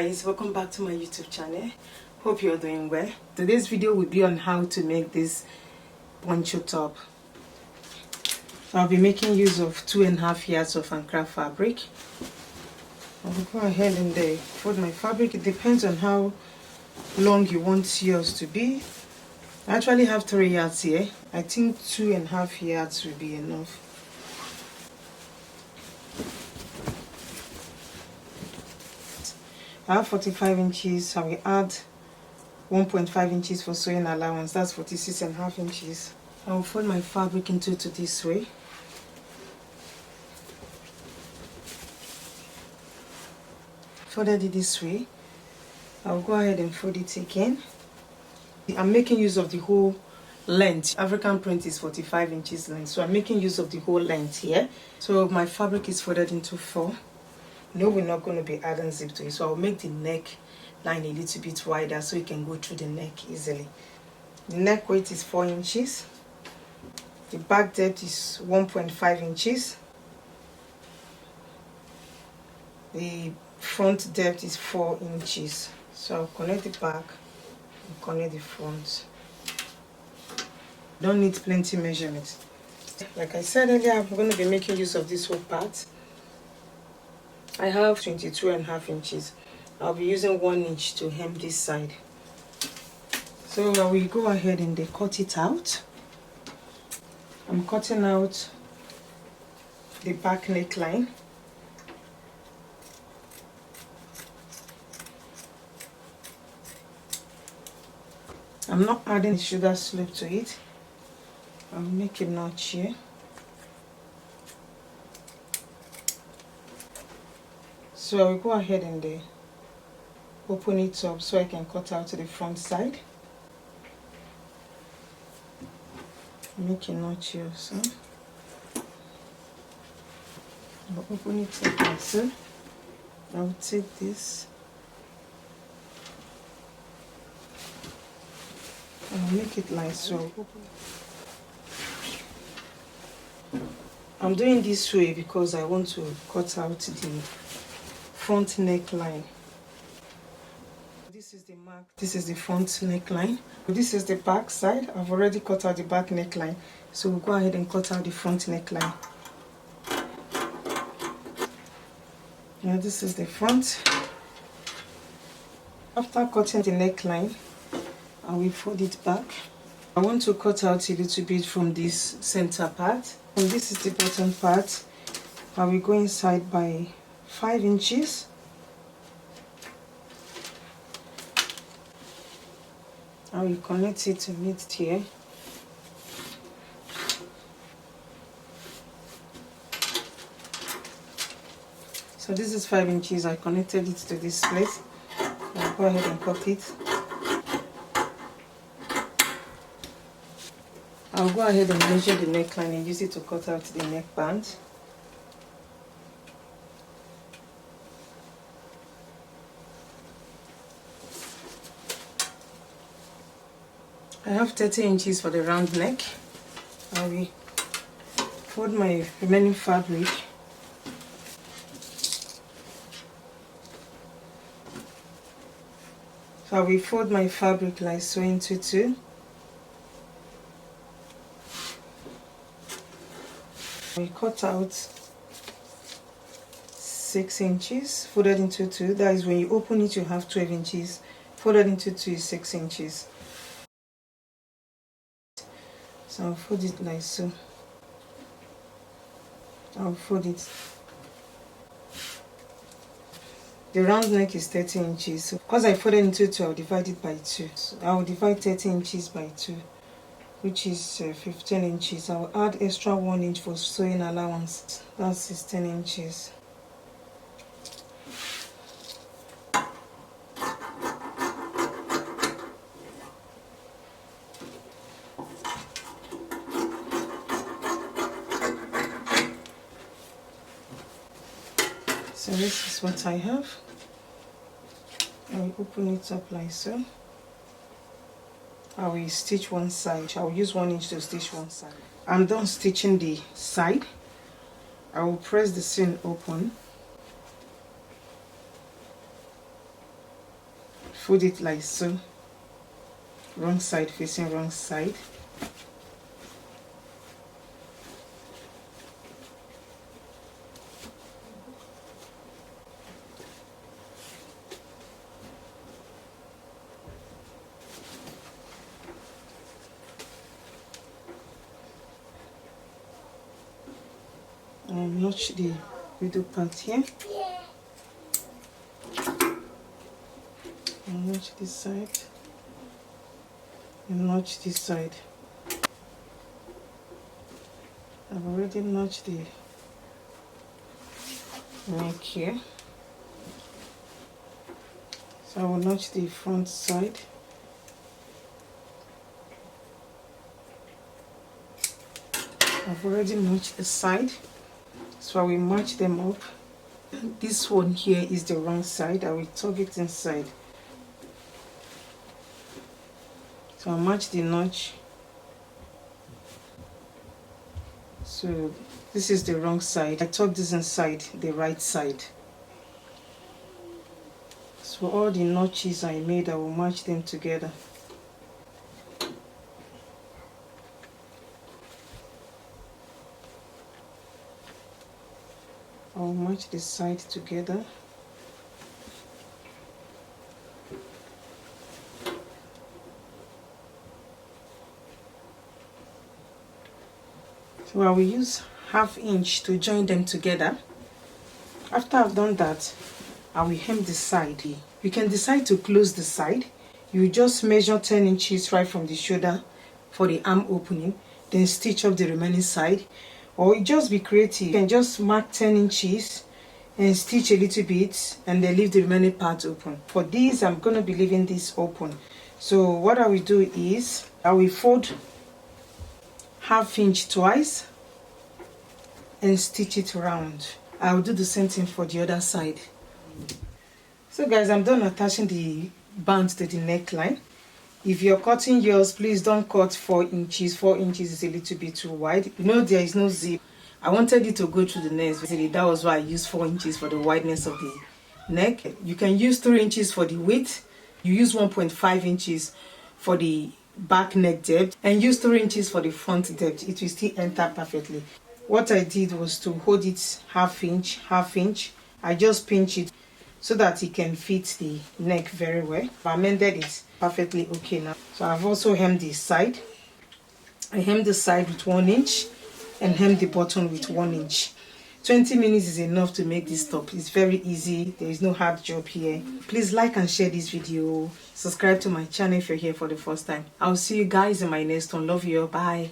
guys, welcome back to my YouTube channel. Hope you're doing well. Today's video will be on how to make this poncho top. I'll be making use of 2.5 yards of Ankara fabric. I'll go ahead and fold my fabric. It depends on how long you want yours to be. I actually have 3 yards here. I think 2.5 yards will be enough. I have 45 inches. I will add 1.5 inches for sewing allowance. That's 46.5 inches. I will fold my fabric into this way. Folded it this way. I'll go ahead and fold it again. I'm making use of the whole length. African print is 45 inches length, so I'm making use of the whole length here. So my fabric is folded into 4. No, we're not going to be adding zip to it, so I'll make the neck line a little bit wider so you can go through the neck easily. The neck weight is 4 inches. The back depth is 1.5 inches. The front depth is 4 inches. So I'll connect the back and connect the front. Don't need plenty measurements. Like I said earlier, I'm going to be making use of this whole part. I have 22.5 inches. I'll be using 1 inch to hem this side. So I will go ahead and cut it out. I'm cutting out the back neckline. I'm not adding shoulder slope to it. I'll make a notch here. So I will go ahead and open it up so I can cut out to the front side. Make a notch here also. I'll open it up like so. I will take this. I'll make it like so. I'm doing this way because I want to cut out the front neckline. This is the mark. This is the front neckline. This is the back side. I've already cut out the back neckline, so we'll go ahead and cut out the front neckline. Now this is the front. After cutting the neckline, I will fold it back. I want to cut out a little bit from this center part, and this is the bottom part. I will go inside by 5 inches. I will connect it to meet here. So this is 5 inches. I connected it to this place. I'll go ahead and cut it. I'll go ahead and measure the neckline and use it to cut out the neckband. I have 30 inches for the round neck. I will fold my remaining fabric. So I will fold my fabric like so into 2. I cut out 6 inches, folded into 2. That is when you open it, you have 12 inches. Folded into 2 is 6 inches. So I'll fold it like so. I'll fold it. The round neck is 30 inches. So because I folded into 2, I'll divide it by 2. So I'll divide 30 inches by 2, which is 15 inches. I'll add extra 1 inch for sewing allowance. That's 16 inches. So this is what I have. I will open it up like so. I will stitch one side. I will use 1 inch to stitch one side. I'm done stitching the side. I will press the seam open. fold it like so, wrong side facing wrong side. And notch the middle part here. And notch this side. And notch this side. I've already notched the neck here. So I will notch the front side. I've already notched the side. So I will match them up. This one here is the wrong side. I will tuck it inside. So I'll match the notch. So this is the wrong side. I tuck this inside the right side. So all the notches I made, I will match them together. I'll match the side together. So I will use 1/2 inch to join them together. After I've done that, I will hem the side. You can decide to close the side. You just measure 10 inches right from the shoulder for the arm opening, then stitch up the remaining side. Or just be creative. You can just mark 10 inches and stitch a little bit and then leave the remaining part open. For these, I'm going to be leaving this open. So what I will do is I will fold 1/2 inch twice and stitch it around. I will do the same thing for the other side. So guys, I'm done attaching the band to the neckline. If you're cutting yours, please don't cut 4 inches. 4 inches is a little bit too wide. You know, there is no zip. I wanted it to go through the neck. That was why I used 4 inches for the wideness of the neck. You can use 3 inches for the width. You use 1.5 inches for the back neck depth and use 3 inches for the front depth. It will still enter perfectly. What I did was to hold it 1/2 inch, 1/2 inch. I just pinch it so that it can fit the neck very well. I mended it perfectly okay now. So I've also hemmed the side. I hemmed the side with 1 inch and hemmed the bottom with 1 inch. 20 minutes is enough to make this top. It's very easy. There is no hard job here. Please like and share this video. Subscribe to my channel if you're here for the first time. I'll see you guys in my next one. Love you. Bye.